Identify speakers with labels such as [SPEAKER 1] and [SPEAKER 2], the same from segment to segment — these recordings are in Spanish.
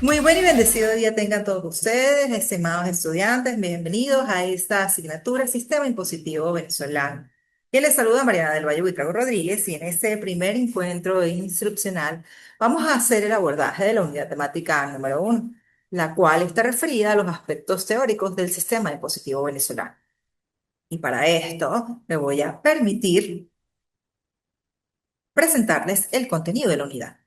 [SPEAKER 1] Muy buen y bendecido día tengan todos ustedes, estimados estudiantes. Bienvenidos a esta asignatura Sistema Impositivo Venezolano. Quien les saluda Mariana del Valle Buitrago Rodríguez y en este primer encuentro instruccional vamos a hacer el abordaje de la unidad temática número 1, la cual está referida a los aspectos teóricos del sistema impositivo venezolano. Y para esto me voy a permitir presentarles el contenido de la unidad.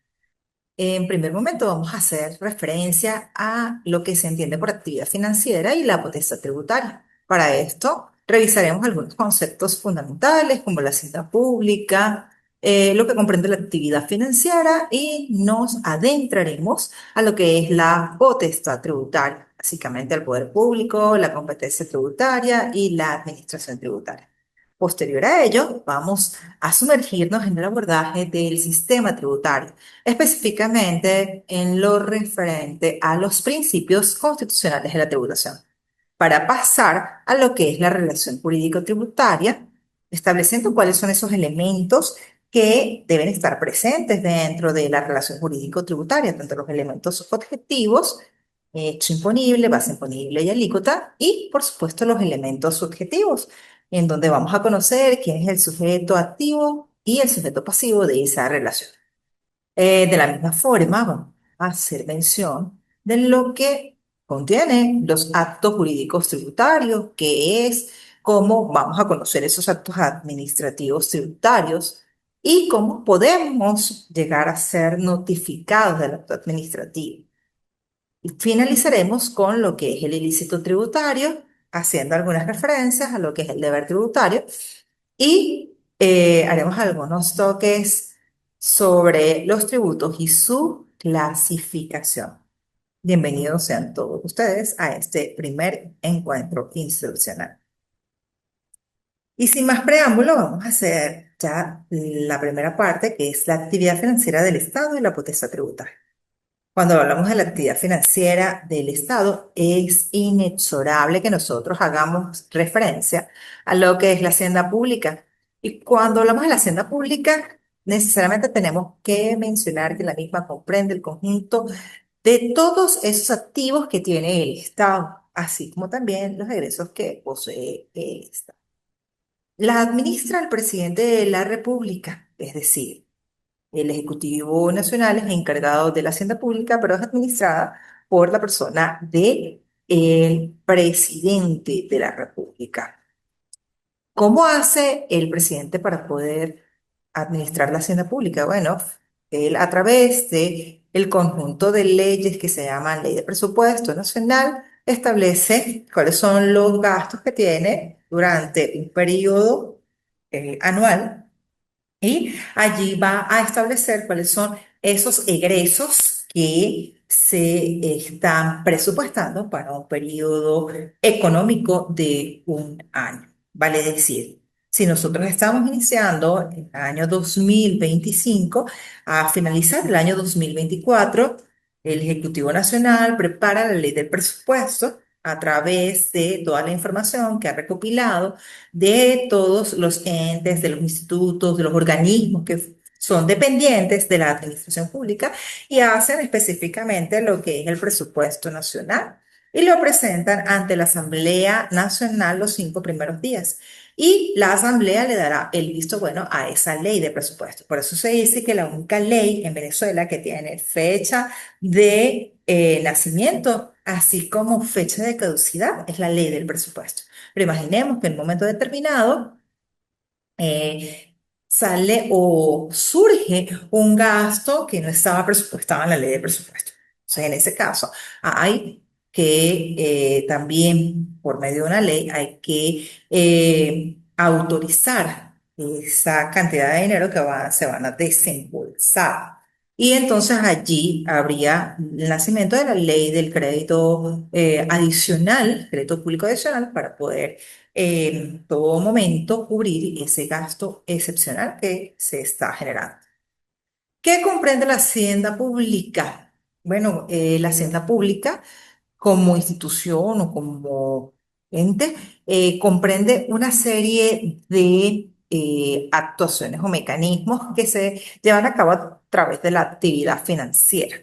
[SPEAKER 1] En primer momento vamos a hacer referencia a lo que se entiende por actividad financiera y la potestad tributaria. Para esto, revisaremos algunos conceptos fundamentales como la hacienda pública, lo que comprende la actividad financiera y nos adentraremos a lo que es la potestad tributaria, básicamente el poder público, la competencia tributaria y la administración tributaria. Posterior a ello, vamos a sumergirnos en el abordaje del sistema tributario, específicamente en lo referente a los principios constitucionales de la tributación, para pasar a lo que es la relación jurídico-tributaria, estableciendo cuáles son esos elementos que deben estar presentes dentro de la relación jurídico-tributaria, tanto los elementos objetivos, hecho imponible, base imponible y alícuota, y por supuesto los elementos subjetivos, en donde vamos a conocer quién es el sujeto activo y el sujeto pasivo de esa relación. De la misma forma, vamos a hacer mención de lo que contienen los actos jurídicos tributarios, que es cómo vamos a conocer esos actos administrativos tributarios y cómo podemos llegar a ser notificados del acto administrativo. Y finalizaremos con lo que es el ilícito tributario, haciendo algunas referencias a lo que es el deber tributario y haremos algunos toques sobre los tributos y su clasificación. Bienvenidos sean todos ustedes a este primer encuentro instruccional. Y sin más preámbulo, vamos a hacer ya la primera parte, que es la actividad financiera del Estado y la potestad tributaria. Cuando hablamos de la actividad financiera del Estado, es inexorable que nosotros hagamos referencia a lo que es la hacienda pública. Y cuando hablamos de la hacienda pública, necesariamente tenemos que mencionar que la misma comprende el conjunto de todos esos activos que tiene el Estado, así como también los egresos que posee el Estado. La administra el presidente de la República, es decir, el Ejecutivo Nacional es encargado de la hacienda pública, pero es administrada por la persona de el presidente de la República. ¿Cómo hace el presidente para poder administrar la hacienda pública? Bueno, él a través de el conjunto de leyes que se llaman Ley de Presupuesto Nacional establece cuáles son los gastos que tiene durante un periodo anual y allí va a establecer cuáles son esos egresos que se están presupuestando para un periodo económico de un año. Vale decir, si nosotros estamos iniciando el año 2025, a finalizar el año 2024, el Ejecutivo Nacional prepara la ley del presupuesto a través de toda la información que ha recopilado de todos los entes, de los institutos, de los organismos que son dependientes de la administración pública y hacen específicamente lo que es el presupuesto nacional y lo presentan ante la Asamblea Nacional los 5 primeros días. Y la Asamblea le dará el visto bueno a esa ley de presupuesto. Por eso se dice que la única ley en Venezuela que tiene fecha de nacimiento, así como fecha de caducidad, es la ley del presupuesto. Pero imaginemos que en un momento determinado eh, sale o surge un gasto que no estaba presupuestado en la ley de presupuesto. Entonces, en ese caso, hay que también, por medio de una ley, hay que autorizar esa cantidad de dinero que se van a desembolsar. Y entonces allí habría el nacimiento de la ley del crédito adicional, crédito público adicional, para poder en todo momento cubrir ese gasto excepcional que se está generando. ¿Qué comprende la hacienda pública? Bueno, la hacienda pública como institución o como ente comprende una serie de actuaciones o mecanismos que se llevan a cabo a través de la actividad financiera.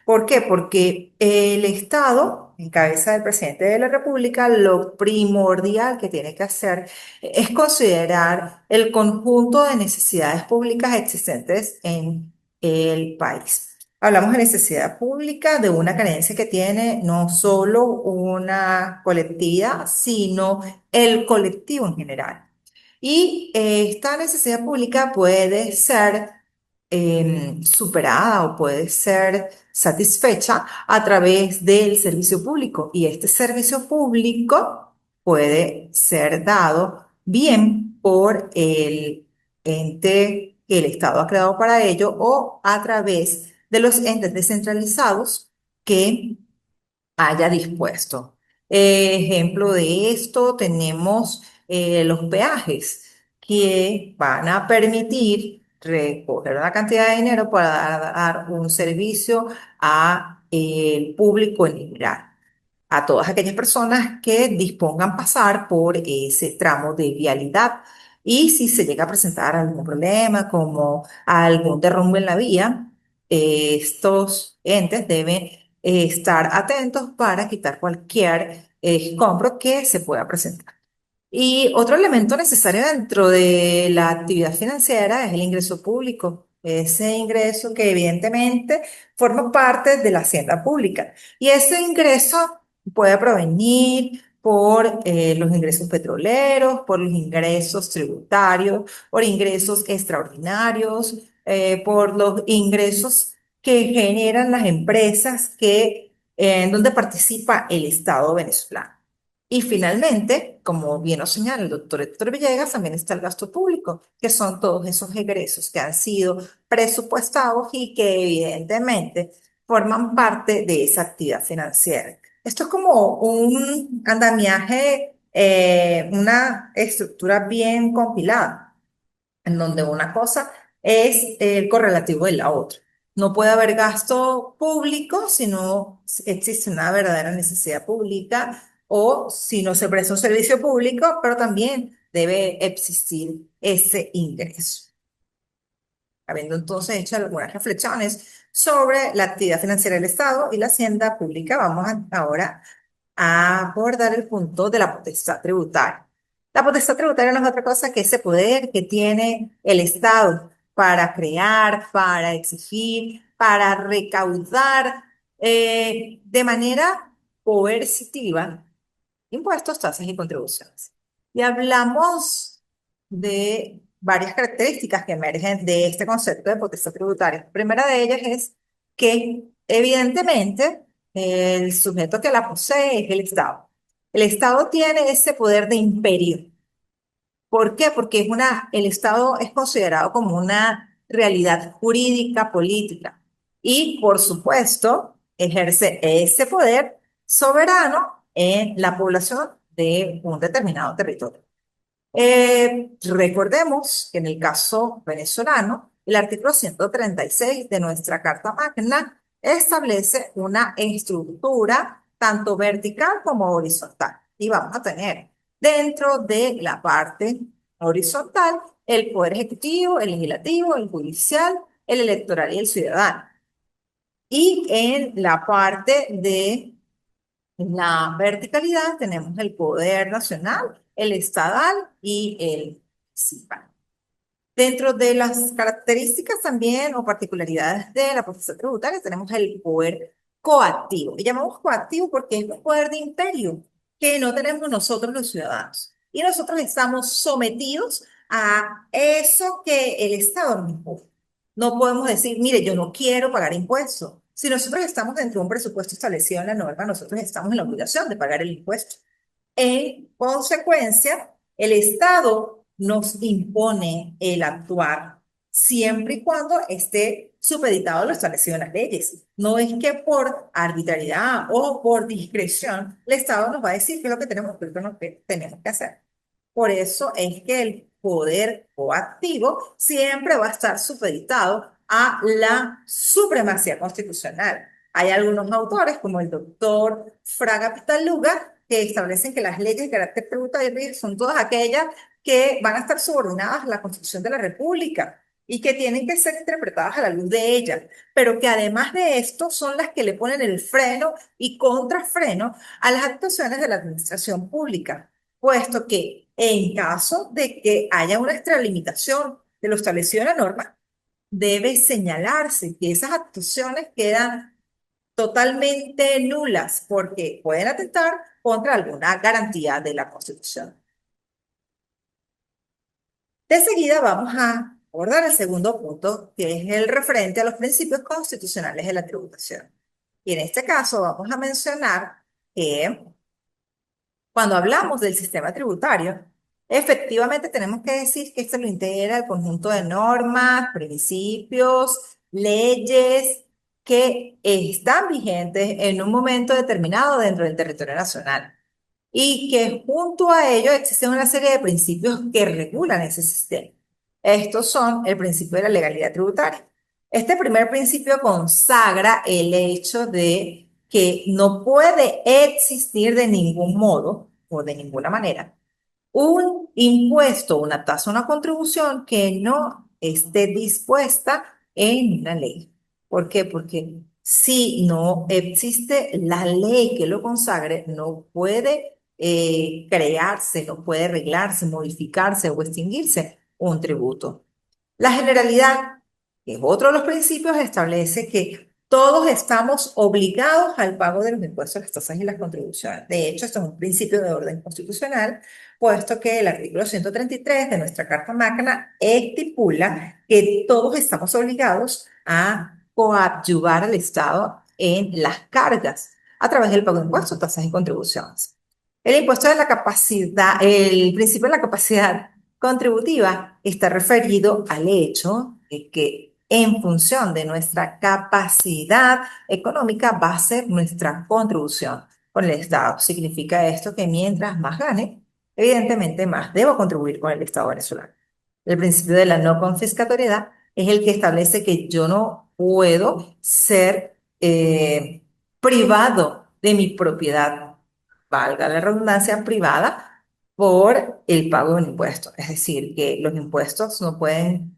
[SPEAKER 1] ¿Por qué? Porque el Estado, en cabeza del presidente de la República, lo primordial que tiene que hacer es considerar el conjunto de necesidades públicas existentes en el país. Hablamos de necesidad pública, de una carencia que tiene no solo una colectividad, sino el colectivo en general. Y esta necesidad pública puede ser superada o puede ser satisfecha a través del servicio público. Y este servicio público puede ser dado bien por el ente que el Estado ha creado para ello o a través de los entes descentralizados que haya dispuesto. Ejemplo de esto, tenemos los peajes que van a permitir recoger una cantidad de dinero para dar un servicio a el público en general, a todas aquellas personas que dispongan pasar por ese tramo de vialidad. Y si se llega a presentar algún problema, como algún derrumbe en la vía, estos entes deben estar atentos para quitar cualquier escombro que se pueda presentar. Y otro elemento necesario dentro de la actividad financiera es el ingreso público. Ese ingreso que evidentemente forma parte de la hacienda pública. Y ese ingreso puede provenir por los ingresos petroleros, por los ingresos tributarios, por ingresos extraordinarios, por los ingresos que generan las empresas en donde participa el Estado venezolano. Y finalmente, como bien lo señala el doctor Héctor Villegas, también está el gasto público, que son todos esos egresos que han sido presupuestados y que evidentemente forman parte de esa actividad financiera. Esto es como un andamiaje, una estructura bien compilada en donde una cosa es el correlativo de la otra. No puede haber gasto público si no existe una verdadera necesidad pública o si no se presta un servicio público, pero también debe existir ese ingreso. Habiendo entonces hecho algunas reflexiones sobre la actividad financiera del Estado y la hacienda pública, ahora a abordar el punto de la potestad tributaria. La potestad tributaria no es otra cosa que ese poder que tiene el Estado para crear, para exigir, para recaudar de manera coercitiva impuestos, tasas y contribuciones. Y hablamos de varias características que emergen de este concepto de potestad tributaria. La primera de ellas es que, evidentemente, el sujeto que la posee es el Estado. El Estado tiene ese poder de imperio. ¿Por qué? Porque el Estado es considerado como una realidad jurídica, política. Y, por supuesto, ejerce ese poder soberano en la población de un determinado territorio. Recordemos que en el caso venezolano, el artículo 136 de nuestra Carta Magna establece una estructura tanto vertical como horizontal. Y vamos a tener dentro de la parte horizontal el poder ejecutivo, el legislativo, el judicial, el electoral y el ciudadano. Y en la parte de la verticalidad tenemos el poder nacional, el estatal y el municipal. Dentro de las características también o particularidades de la potestad tributaria tenemos el poder coactivo. Y llamamos coactivo porque es un poder de imperio que no tenemos nosotros los ciudadanos. Y nosotros estamos sometidos a eso que el Estado nos impone. No podemos decir, mire, yo no quiero pagar impuestos. Si nosotros estamos dentro de un presupuesto establecido en la norma, nosotros estamos en la obligación de pagar el impuesto. En consecuencia, el Estado nos impone el actuar siempre y cuando esté supeditado a lo establecido en las leyes. No es que por arbitrariedad o por discreción el Estado nos va a decir qué es lo que tenemos, qué es lo que tenemos que hacer. Por eso es que el poder coactivo siempre va a estar supeditado a la supremacía constitucional. Hay algunos autores, como el doctor Fraga Pitaluga, que establecen que las leyes de carácter tributario son todas aquellas que van a estar subordinadas a la Constitución de la República. y que tienen que ser interpretadas a la luz de ella, pero que además de esto son las que le ponen el freno y contrafreno a las actuaciones de la administración pública, puesto que en caso de que haya una extralimitación de lo establecido en la norma, debe señalarse que esas actuaciones quedan totalmente nulas porque pueden atentar contra alguna garantía de la Constitución. De seguida vamos a abordar el segundo punto, que es el referente a los principios constitucionales de la tributación. Y en este caso vamos a mencionar que cuando hablamos del sistema tributario, efectivamente tenemos que decir que esto lo integra el conjunto de normas, principios, leyes que están vigentes en un momento determinado dentro del territorio nacional y que junto a ello existen una serie de principios que regulan ese sistema. Estos son el principio de la legalidad tributaria. Este primer principio consagra el hecho de que no puede existir de ningún modo o de ninguna manera un impuesto, una tasa, una contribución que no esté dispuesta en una ley. ¿Por qué? Porque si no existe la ley que lo consagre, no puede crearse, no puede arreglarse, modificarse o extinguirse un tributo. La generalidad, que es otro de los principios, establece que todos estamos obligados al pago de los impuestos, las tasas y las contribuciones. De hecho, esto es un principio de orden constitucional, puesto que el artículo 133 de nuestra Carta Magna estipula que todos estamos obligados a coadyuvar al Estado en las cargas a través del pago de impuestos, tasas y contribuciones. El impuesto de la capacidad, el principio de la capacidad contributiva está referido al hecho de que en función de nuestra capacidad económica va a ser nuestra contribución con el Estado. Significa esto que mientras más gane, evidentemente más debo contribuir con el Estado venezolano. El principio de la no confiscatoriedad es el que establece que yo no puedo ser privado de mi propiedad, valga la redundancia, privada por el pago de un impuesto. Es decir, que los impuestos no pueden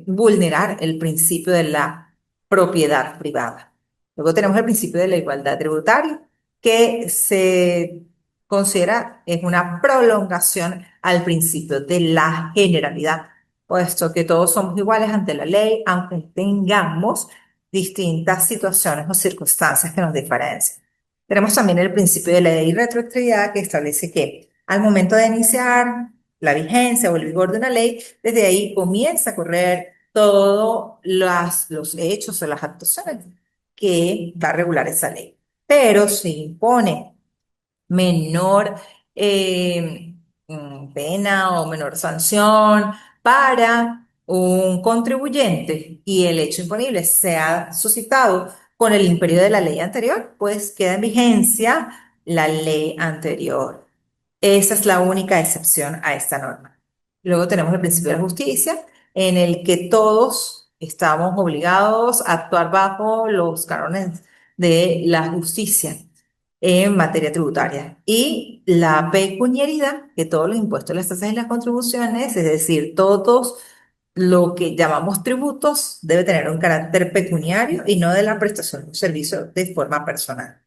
[SPEAKER 1] vulnerar el principio de la propiedad privada. Luego tenemos el principio de la igualdad tributaria, que se considera es una prolongación al principio de la generalidad, puesto que todos somos iguales ante la ley, aunque tengamos distintas situaciones o circunstancias que nos diferencian. Tenemos también el principio de la ley retroactividad que establece que al momento de iniciar la vigencia o el vigor de una ley, desde ahí comienza a correr todos los hechos o las actuaciones que va a regular esa ley. Pero se impone menor pena o menor sanción para un contribuyente y el hecho imponible se ha suscitado con el imperio de la ley anterior, pues queda en vigencia la ley anterior. Esa es la única excepción a esta norma. Luego tenemos el principio de la justicia, en el que todos estamos obligados a actuar bajo los cánones de la justicia en materia tributaria. Y la pecuniariedad, que todos los impuestos, las tasas y las contribuciones, es decir, todos lo que llamamos tributos, debe tener un carácter pecuniario y no de la prestación de un servicio de forma personal.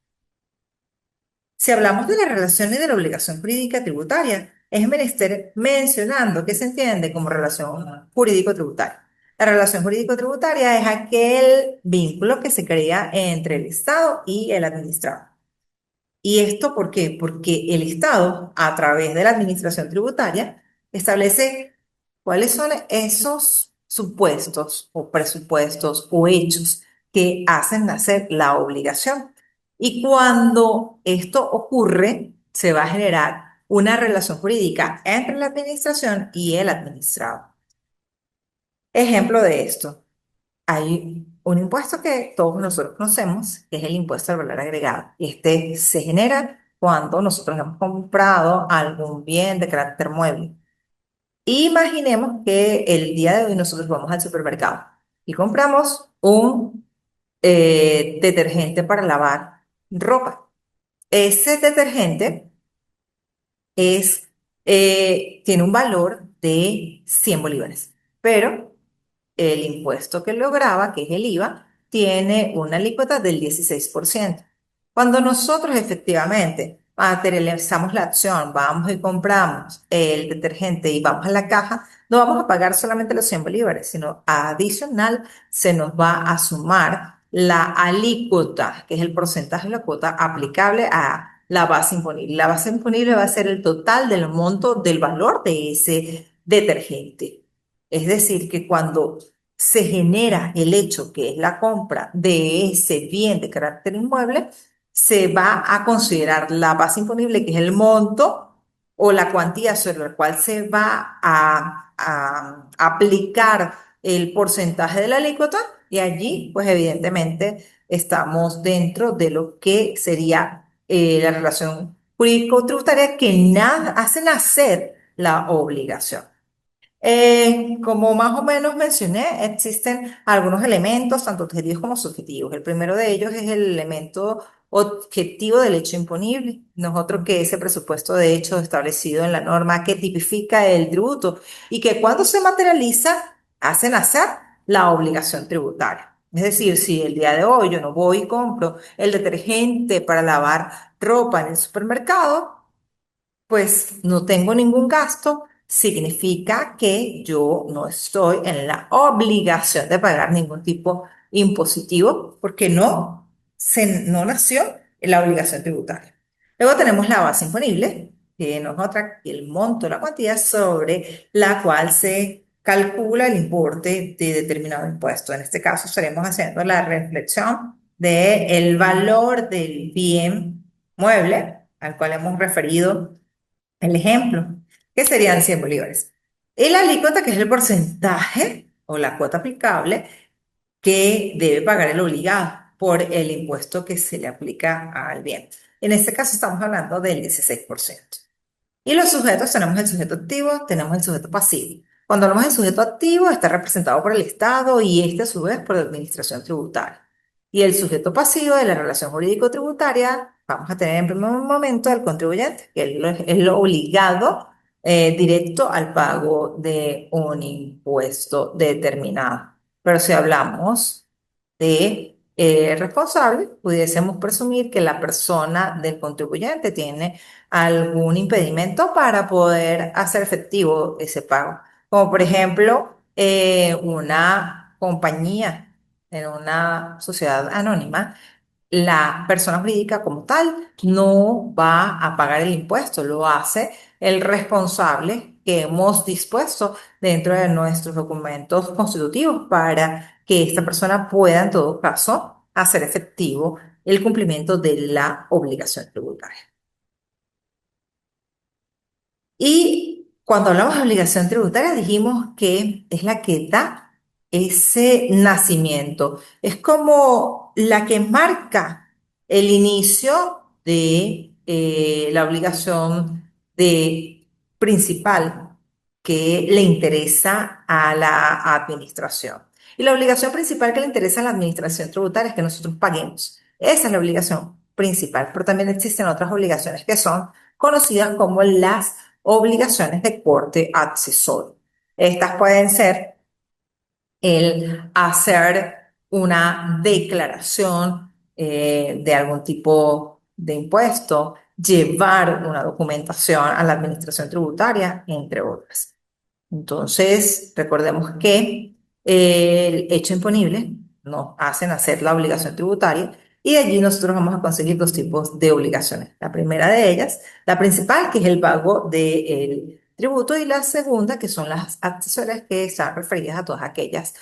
[SPEAKER 1] Si hablamos de la relación y de la obligación jurídica tributaria, es menester mencionando que se entiende como relación jurídico-tributaria. La relación jurídico-tributaria es aquel vínculo que se crea entre el Estado y el administrado. ¿Y esto por qué? Porque el Estado, a través de la administración tributaria, establece cuáles son esos supuestos o presupuestos o hechos que hacen nacer la obligación. Y cuando esto ocurre, se va a generar una relación jurídica entre la administración y el administrado. Ejemplo de esto. Hay un impuesto que todos nosotros conocemos, que es el impuesto al valor agregado. Y este se genera cuando nosotros hemos comprado algún bien de carácter mueble. Imaginemos que el día de hoy nosotros vamos al supermercado y compramos un detergente para lavar ropa. Ese detergente tiene un valor de 100 bolívares. pero el impuesto que lograba, que es el IVA, tiene una alícuota del 16%. Cuando nosotros efectivamente materializamos la acción, vamos y compramos el detergente y vamos a la caja, no vamos a pagar solamente los 100 bolívares, sino adicional se nos va a sumar la alícuota, que es el porcentaje de la cuota aplicable a la base imponible. La base imponible va a ser el total del monto del valor de ese detergente. Es decir, que cuando se genera el hecho que es la compra de ese bien de carácter inmueble, se va a considerar la base imponible, que es el monto o la cuantía sobre la cual se va a aplicar el porcentaje de la alícuota, y allí, pues evidentemente, estamos dentro de lo que sería la relación jurídico-tributaria que hace nacer la obligación. Como más o menos mencioné, existen algunos elementos, tanto objetivos como subjetivos. El primero de ellos es el elemento objetivo del hecho imponible, no es otro que ese presupuesto de hecho establecido en la norma que tipifica el tributo y que cuando se materializa hace nacer la obligación tributaria. Es decir, si el día de hoy yo no voy y compro el detergente para lavar ropa en el supermercado, pues no tengo ningún gasto, significa que yo no estoy en la obligación de pagar ningún tipo impositivo porque no nació en la obligación tributaria. Luego tenemos la base imponible, que no es otra que el monto, la cantidad sobre la cual se calcula el importe de determinado impuesto. En este caso estaremos haciendo la reflexión del valor del bien mueble al cual hemos referido el ejemplo, que serían 100 bolívares. Y la alícuota, que es el porcentaje o la cuota aplicable que debe pagar el obligado por el impuesto que se le aplica al bien. En este caso estamos hablando del 16%. Y los sujetos, tenemos el sujeto activo, tenemos el sujeto pasivo. Cuando hablamos del sujeto activo, está representado por el Estado y este a su vez por la administración tributaria. Y el sujeto pasivo de la relación jurídico-tributaria, vamos a tener en primer momento al contribuyente, que es lo obligado directo al pago de un impuesto determinado. Pero si hablamos de responsable, pudiésemos presumir que la persona del contribuyente tiene algún impedimento para poder hacer efectivo ese pago. Como por ejemplo, una compañía en una sociedad anónima, la persona jurídica como tal no va a pagar el impuesto, lo hace el responsable que hemos dispuesto dentro de nuestros documentos constitutivos para que esta persona pueda en todo caso hacer efectivo el cumplimiento de la obligación tributaria. Y cuando hablamos de obligación tributaria, dijimos que es la que da ese nacimiento. Es como la que marca el inicio de la obligación principal que le interesa a la administración. Y la obligación principal que le interesa a la administración tributaria es que nosotros paguemos. Esa es la obligación principal, pero también existen otras obligaciones que son conocidas como las obligaciones de corte accesorio. Estas pueden ser el hacer una declaración de algún tipo de impuesto, llevar una documentación a la administración tributaria, entre otras. Entonces, recordemos que el hecho imponible nos hacen hacer la obligación tributaria y de allí nosotros vamos a conseguir dos tipos de obligaciones. La primera de ellas, la principal, que es el pago del tributo, y la segunda, que son las accesorias, que están referidas a todas aquellas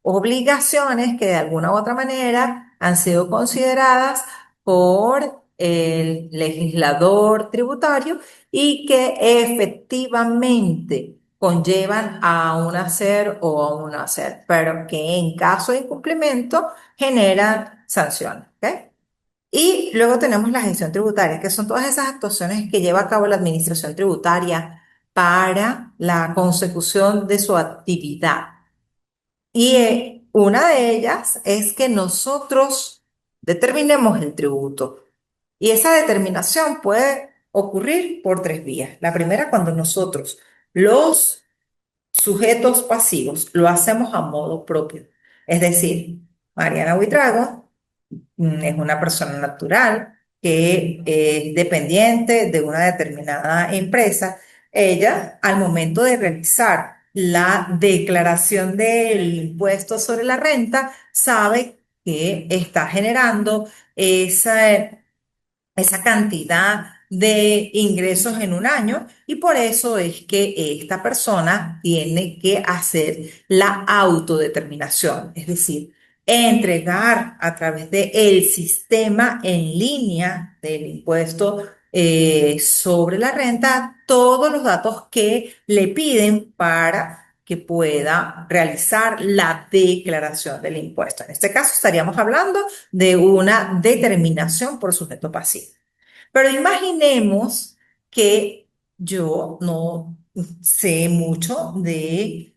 [SPEAKER 1] obligaciones que de alguna u otra manera han sido consideradas por el legislador tributario y que efectivamente conllevan a un hacer o a un no hacer, pero que en caso de incumplimiento generan sanciones. ¿Ok? Y luego tenemos la gestión tributaria, que son todas esas actuaciones que lleva a cabo la administración tributaria para la consecución de su actividad. Y una de ellas es que nosotros determinemos el tributo. Y esa determinación puede ocurrir por tres vías. La primera, cuando nosotros, los sujetos pasivos lo hacemos a modo propio. Es decir, Mariana Buitrago es una persona natural que es dependiente de una determinada empresa. Ella, al momento de realizar la declaración del impuesto sobre la renta, sabe que está generando esa esa cantidad de ingresos en un año y por eso es que esta persona tiene que hacer la autodeterminación, es decir, entregar a través del sistema en línea del impuesto sobre la renta todos los datos que le piden para que pueda realizar la declaración del impuesto. En este caso estaríamos hablando de una determinación por sujeto pasivo. Pero imaginemos que yo no sé mucho de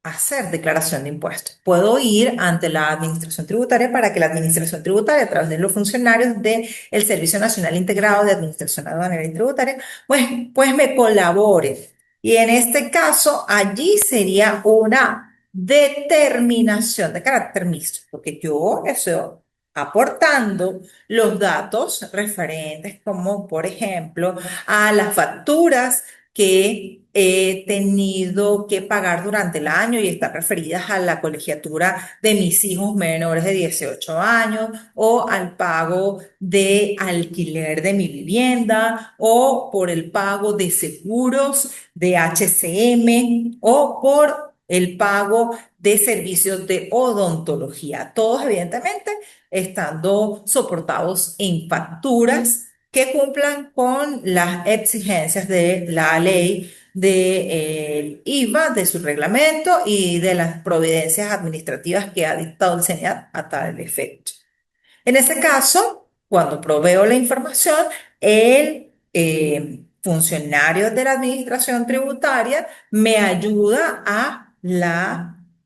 [SPEAKER 1] hacer declaración de impuestos. Puedo ir ante la Administración Tributaria para que la Administración Tributaria, a través de los funcionarios del Servicio Nacional Integrado de Administración Aduanera y Tributaria, pues me colabore. Y en este caso, allí sería una determinación de carácter mixto, porque yo estoy aportando los datos referentes, como por ejemplo a las facturas que he tenido que pagar durante el año y están referidas a la colegiatura de mis hijos menores de 18 años o al pago de alquiler de mi vivienda o por el pago de seguros de HCM o por el pago de servicios de odontología. Todos, evidentemente, estando soportados en facturas que cumplan con las exigencias de la ley del IVA, de su reglamento y de las providencias administrativas que ha dictado el SENAT a tal efecto. En ese caso, cuando proveo la información, el funcionario de la administración tributaria me ayuda a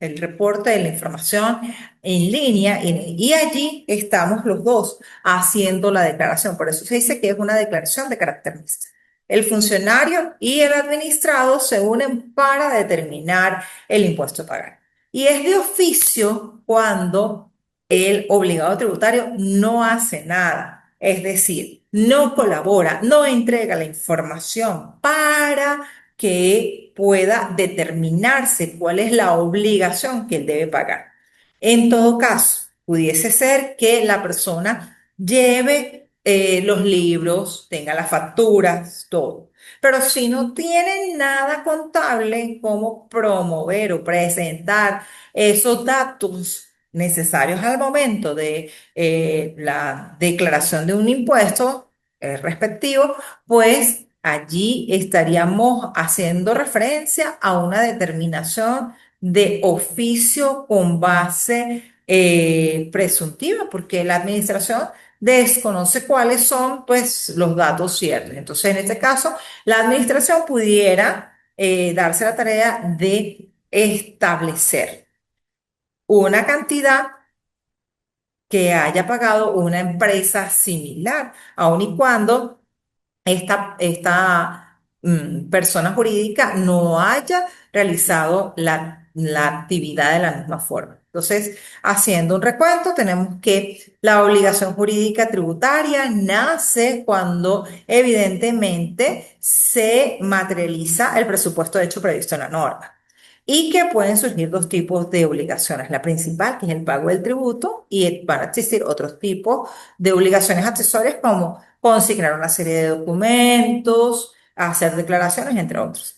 [SPEAKER 1] el reporte de la información en línea y allí estamos los dos haciendo la declaración. Por eso se dice que es una declaración de carácter mixto. El funcionario y el administrado se unen para determinar el impuesto a pagar. Y es de oficio cuando el obligado tributario no hace nada, es decir, no colabora, no entrega la información para que pueda determinarse cuál es la obligación que él debe pagar. En todo caso, pudiese ser que la persona lleve los libros, tenga las facturas, todo. Pero si no tiene nada contable, como promover o presentar esos datos necesarios al momento de la declaración de un impuesto respectivo, pues allí estaríamos haciendo referencia a una determinación de oficio con base presuntiva, porque la administración desconoce cuáles son pues los datos ciertos. Entonces, en este caso, la administración pudiera darse la tarea de establecer una cantidad que haya pagado una empresa similar, aun y cuando esta persona jurídica no haya realizado la actividad de la misma forma. Entonces, haciendo un recuento, tenemos que la obligación jurídica tributaria nace cuando evidentemente se materializa el presupuesto de hecho previsto en la norma. Y que pueden surgir dos tipos de obligaciones. La principal, que es el pago del tributo, y van a existir otros tipos de obligaciones accesorias como consignar una serie de documentos, hacer declaraciones, entre otros.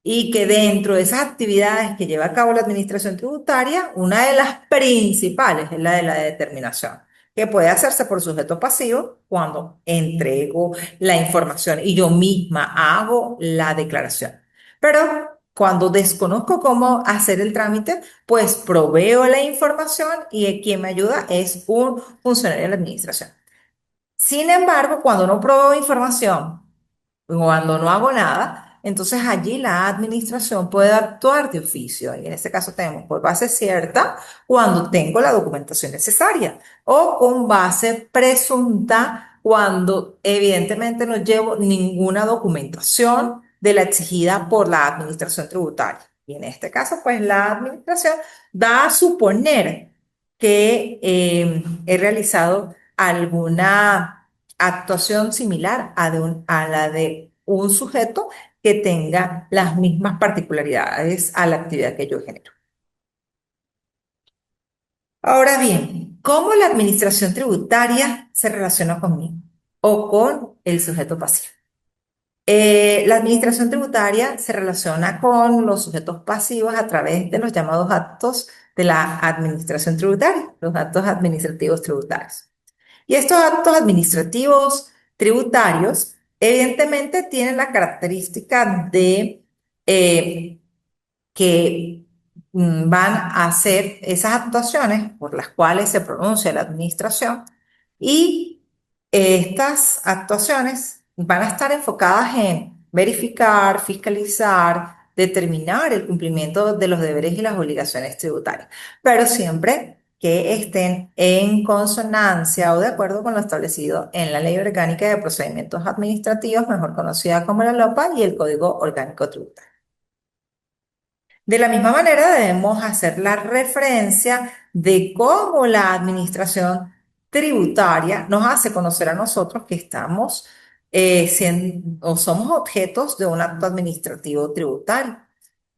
[SPEAKER 1] Y que dentro de esas actividades que lleva a cabo la administración tributaria, una de las principales es la de la determinación, que puede hacerse por sujeto pasivo cuando entrego la información y yo misma hago la declaración. Pero cuando desconozco cómo hacer el trámite, pues proveo la información y quien me ayuda es un funcionario de la administración. Sin embargo, cuando no proveo información, cuando no hago nada, entonces allí la administración puede actuar de oficio. Y en este caso tenemos por base cierta cuando tengo la documentación necesaria o con base presunta cuando evidentemente no llevo ninguna documentación de la exigida por la administración tributaria. Y en este caso, pues la administración da a suponer que he realizado alguna actuación similar a la de un sujeto que tenga las mismas particularidades a la actividad que yo genero. Ahora bien, ¿cómo la administración tributaria se relaciona conmigo o con el sujeto pasivo? La administración tributaria se relaciona con los sujetos pasivos a través de los llamados actos de la administración tributaria, los actos administrativos tributarios. Y estos actos administrativos tributarios, evidentemente, tienen la característica de eh, que van a hacer esas actuaciones por las cuales se pronuncia la administración y estas actuaciones van a estar enfocadas en verificar, fiscalizar, determinar el cumplimiento de los deberes y las obligaciones tributarias, pero siempre que estén en consonancia o de acuerdo con lo establecido en la Ley Orgánica de Procedimientos Administrativos, mejor conocida como la LOPA, y el Código Orgánico Tributario. De la misma manera, debemos hacer la referencia de cómo la administración tributaria nos hace conocer a nosotros que estamos siendo o somos objetos de un acto administrativo tributario.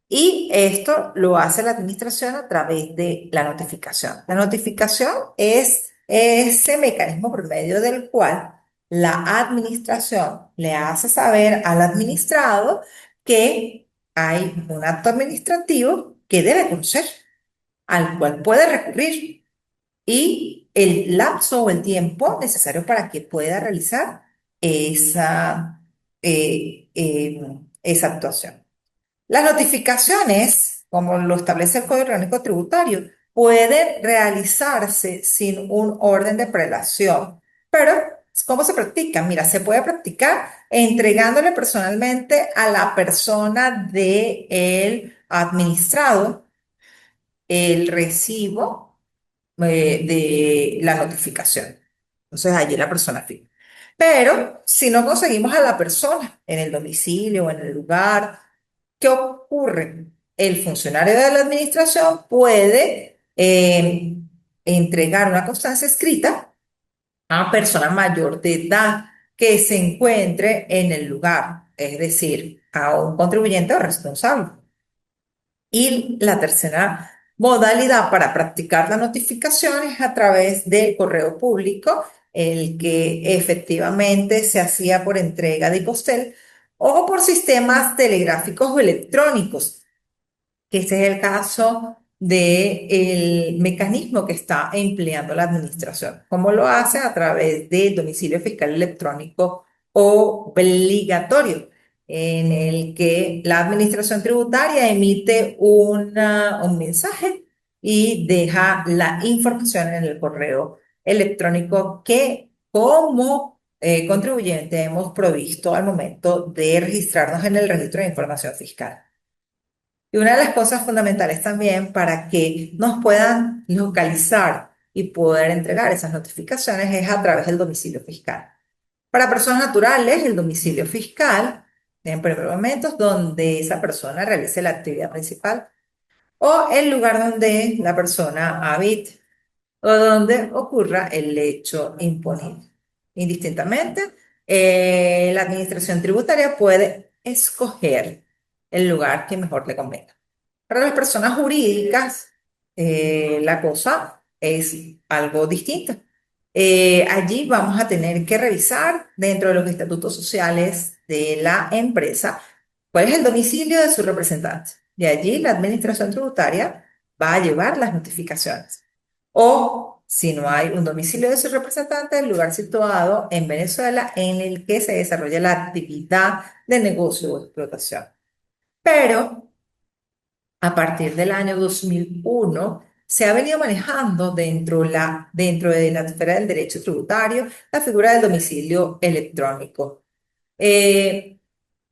[SPEAKER 1] Y esto lo hace la administración a través de la notificación. La notificación es ese mecanismo por medio del cual la administración le hace saber al administrado que hay un acto administrativo que debe conocer, al cual puede recurrir y el lapso o el tiempo necesario para que pueda realizar esa, esa actuación. Las notificaciones, como lo establece el Código Orgánico Tributario, pueden realizarse sin un orden de prelación. Pero, ¿cómo se practica? Mira, se puede practicar entregándole personalmente a la persona del administrado el recibo de la notificación. Entonces, allí la persona firma. Pero, si no conseguimos a la persona en el domicilio o en el lugar, ¿qué ocurre? El funcionario de la administración puede entregar una constancia escrita a persona mayor de edad que se encuentre en el lugar, es decir, a un contribuyente o responsable. Y la tercera modalidad para practicar la notificación es a través del correo público, el que efectivamente se hacía por entrega de postel o por sistemas telegráficos o electrónicos, que ese es el caso del mecanismo que está empleando la administración. ¿Cómo lo hace? A través del domicilio fiscal electrónico obligatorio, en el que la administración tributaria emite un mensaje y deja la información en el correo electrónico que como contribuyente hemos provisto al momento de registrarnos en el registro de información fiscal. Y una de las cosas fundamentales también para que nos puedan localizar y poder entregar esas notificaciones es a través del domicilio fiscal. Para personas naturales, el domicilio fiscal, en primer momento, es donde esa persona realice la actividad principal o el lugar donde la persona habite o donde ocurra el hecho imponible. Indistintamente, la administración tributaria puede escoger el lugar que mejor le convenga. Para las personas jurídicas, la cosa es algo distinta. Allí vamos a tener que revisar dentro de los estatutos sociales de la empresa cuál es el domicilio de su representante. De allí la administración tributaria va a llevar las notificaciones. O si no hay un domicilio de su representante, el lugar situado en Venezuela en el que se desarrolla la actividad de negocio o explotación. Pero a partir del año 2001, se ha venido manejando dentro de la esfera del derecho tributario la figura del domicilio electrónico. Eh,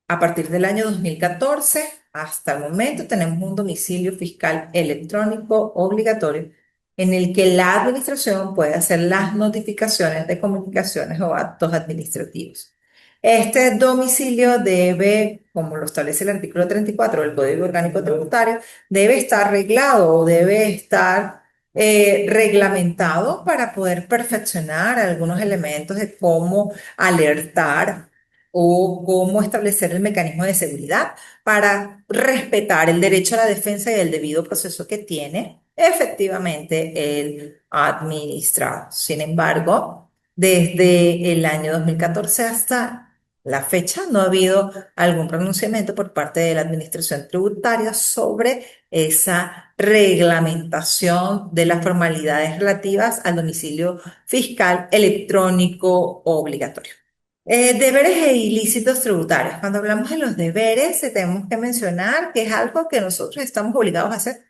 [SPEAKER 1] a partir del año 2014 hasta el momento tenemos un domicilio fiscal electrónico obligatorio en el que la administración puede hacer las notificaciones de comunicaciones o actos administrativos. Este domicilio debe, como lo establece el artículo 34 del Código Orgánico Tributario, debe estar reglado o debe estar reglamentado para poder perfeccionar algunos elementos de cómo alertar o cómo establecer el mecanismo de seguridad para respetar el derecho a la defensa y el debido proceso que tiene efectivamente el administrado. Sin embargo, desde el año 2014 hasta la fecha no ha habido algún pronunciamiento por parte de la Administración Tributaria sobre esa reglamentación de las formalidades relativas al domicilio fiscal electrónico obligatorio. Deberes e ilícitos tributarios. Cuando hablamos de los deberes, tenemos que mencionar que es algo que nosotros estamos obligados a hacer.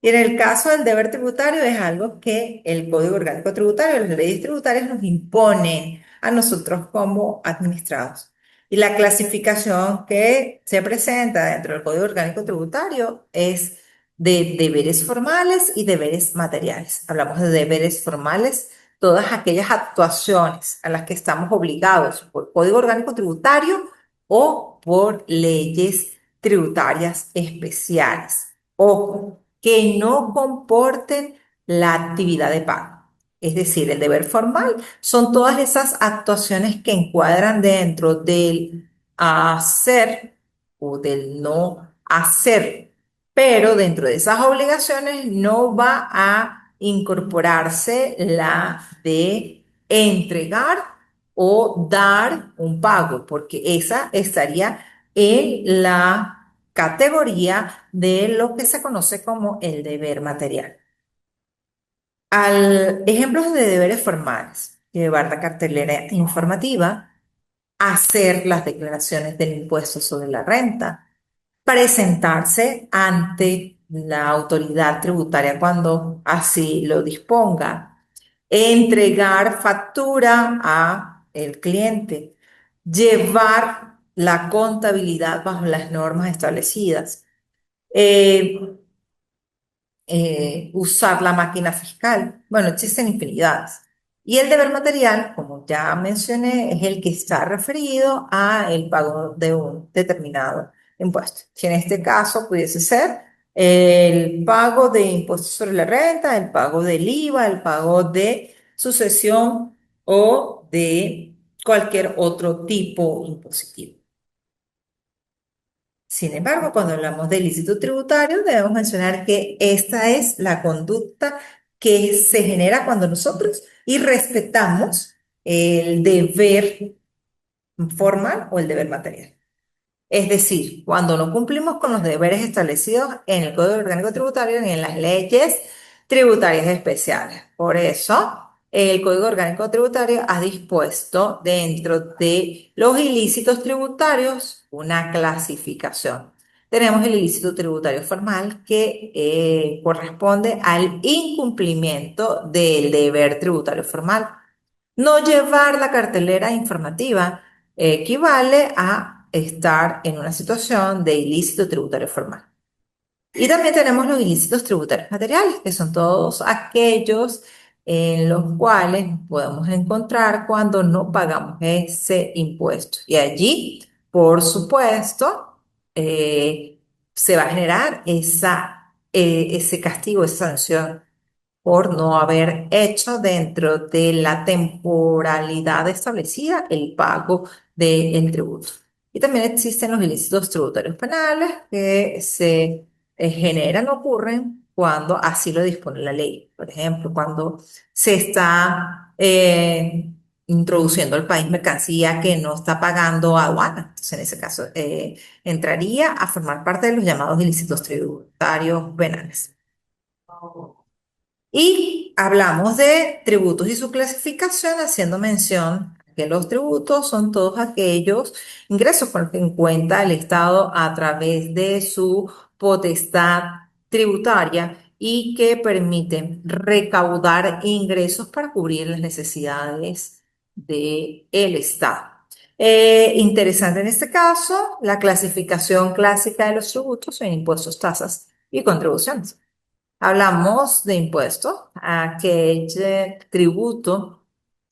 [SPEAKER 1] Y en el caso del deber tributario es algo que el Código Orgánico Tributario, las leyes tributarias nos imponen a nosotros como administrados. Y la clasificación que se presenta dentro del Código Orgánico Tributario es de deberes formales y deberes materiales. Hablamos de deberes formales, todas aquellas actuaciones a las que estamos obligados por Código Orgánico Tributario o por leyes tributarias especiales. Ojo, que no comporten la actividad de pago. Es decir, el deber formal son todas esas actuaciones que encuadran dentro del hacer o del no hacer, pero dentro de esas obligaciones no va a incorporarse la de entregar o dar un pago, porque esa estaría en la categoría de lo que se conoce como el deber material. Al ejemplos de deberes formales, llevar la cartelera informativa, hacer las declaraciones del impuesto sobre la renta, presentarse ante la autoridad tributaria cuando así lo disponga, entregar factura a el cliente, llevar la contabilidad bajo las normas establecidas, eh, usar la máquina fiscal. Bueno, existen infinidades. Y el deber material, como ya mencioné, es el que está referido a el pago de un determinado impuesto. Si en este caso pudiese ser el pago de impuestos sobre la renta, el pago del IVA, el pago de sucesión o de cualquier otro tipo impositivo. Sin embargo, cuando hablamos de ilícito tributario, debemos mencionar que esta es la conducta que se genera cuando nosotros irrespetamos el deber formal o el deber material. Es decir, cuando no cumplimos con los deberes establecidos en el Código Orgánico Tributario ni en las leyes tributarias especiales. Por eso, el Código Orgánico Tributario ha dispuesto dentro de los ilícitos tributarios una clasificación. Tenemos el ilícito tributario formal que corresponde al incumplimiento del deber tributario formal. No llevar la cartelera informativa equivale a estar en una situación de ilícito tributario formal. Y también tenemos los ilícitos tributarios materiales, que son todos aquellos en los cuales nos podemos encontrar cuando no pagamos ese impuesto. Y allí, por supuesto, se va a generar ese castigo, esa sanción por no haber hecho dentro de la temporalidad establecida el pago del tributo. Y también existen los ilícitos tributarios penales que se generan, ocurren cuando así lo dispone la ley. Por ejemplo, cuando se está introduciendo al país mercancía que no está pagando aduana. Entonces, en ese caso, entraría a formar parte de los llamados ilícitos tributarios penales. Y hablamos de tributos y su clasificación, haciendo mención que los tributos son todos aquellos ingresos con los que cuenta el Estado a través de su potestad tributaria y que permiten recaudar ingresos para cubrir las necesidades del Estado. Interesante en este caso, la clasificación clásica de los tributos en impuestos, tasas y contribuciones. Hablamos de impuestos, aquel tributo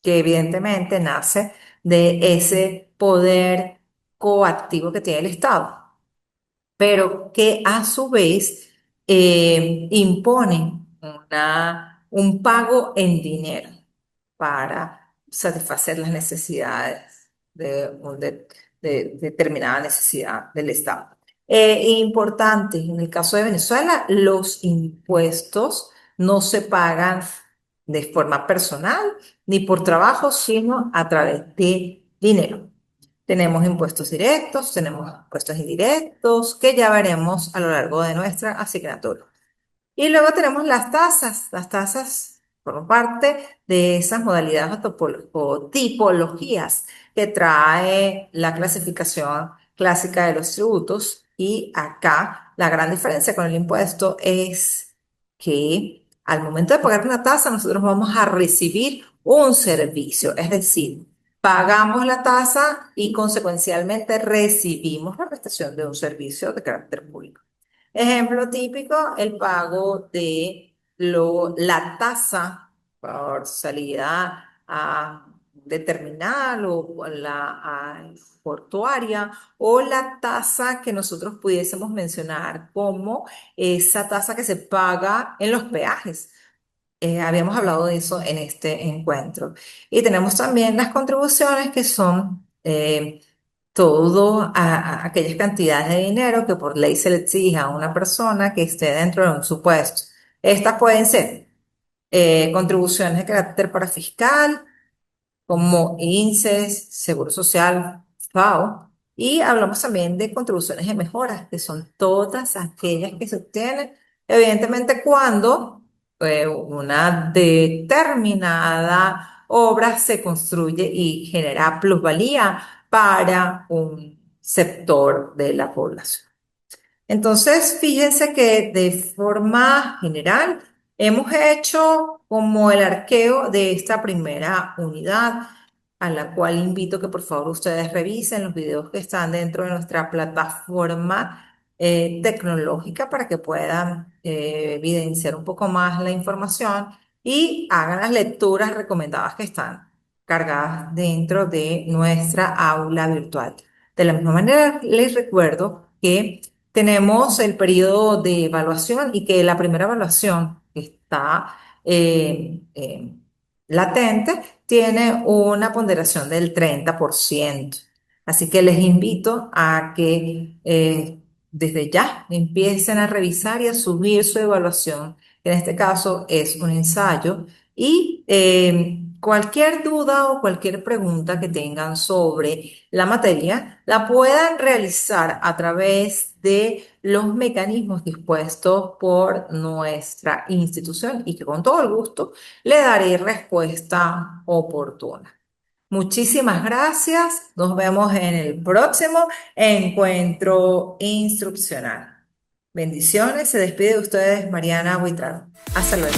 [SPEAKER 1] que evidentemente nace de ese poder coactivo que tiene el Estado, pero que a su vez imponen un pago en dinero para satisfacer las necesidades de determinada necesidad del Estado. Importante, en el caso de Venezuela, los impuestos no se pagan de forma personal ni por trabajo, sino a través de dinero. Tenemos impuestos directos, tenemos impuestos indirectos, que ya veremos a lo largo de nuestra asignatura. Y luego tenemos las tasas. Las tasas forman parte de esas modalidades o tipologías que trae la clasificación clásica de los tributos. Y acá la gran diferencia con el impuesto es que al momento de pagar una tasa, nosotros vamos a recibir un servicio, es decir, pagamos la tasa y consecuencialmente recibimos la prestación de un servicio de carácter público. Ejemplo típico, el pago de la tasa por salida a de terminal o a portuaria, o la tasa que nosotros pudiésemos mencionar como esa tasa que se paga en los peajes. Habíamos hablado de eso en este encuentro. Y tenemos también las contribuciones que son a aquellas cantidades de dinero que por ley se le exija a una persona que esté dentro de un supuesto. Estas pueden ser contribuciones de carácter parafiscal, como INSES, Seguro Social, FAO, y hablamos también de contribuciones de mejoras, que son todas aquellas que se obtienen, evidentemente, cuando una determinada obra se construye y genera plusvalía para un sector de la población. Entonces, fíjense que de forma general hemos hecho como el arqueo de esta primera unidad, a la cual invito que por favor ustedes revisen los videos que están dentro de nuestra plataforma tecnológica para que puedan evidenciar un poco más la información y hagan las lecturas recomendadas que están cargadas dentro de nuestra aula virtual. De la misma manera, les recuerdo que tenemos el periodo de evaluación y que la primera evaluación que está latente tiene una ponderación del 30%. Así que les invito a que desde ya empiecen a revisar y a subir su evaluación, que en este caso es un ensayo, y cualquier duda o cualquier pregunta que tengan sobre la materia la puedan realizar a través de los mecanismos dispuestos por nuestra institución y que con todo el gusto le daré respuesta oportuna. Muchísimas gracias. Nos vemos en el próximo encuentro instruccional. Bendiciones. Se despide de ustedes Mariana Buitrón. Hasta luego.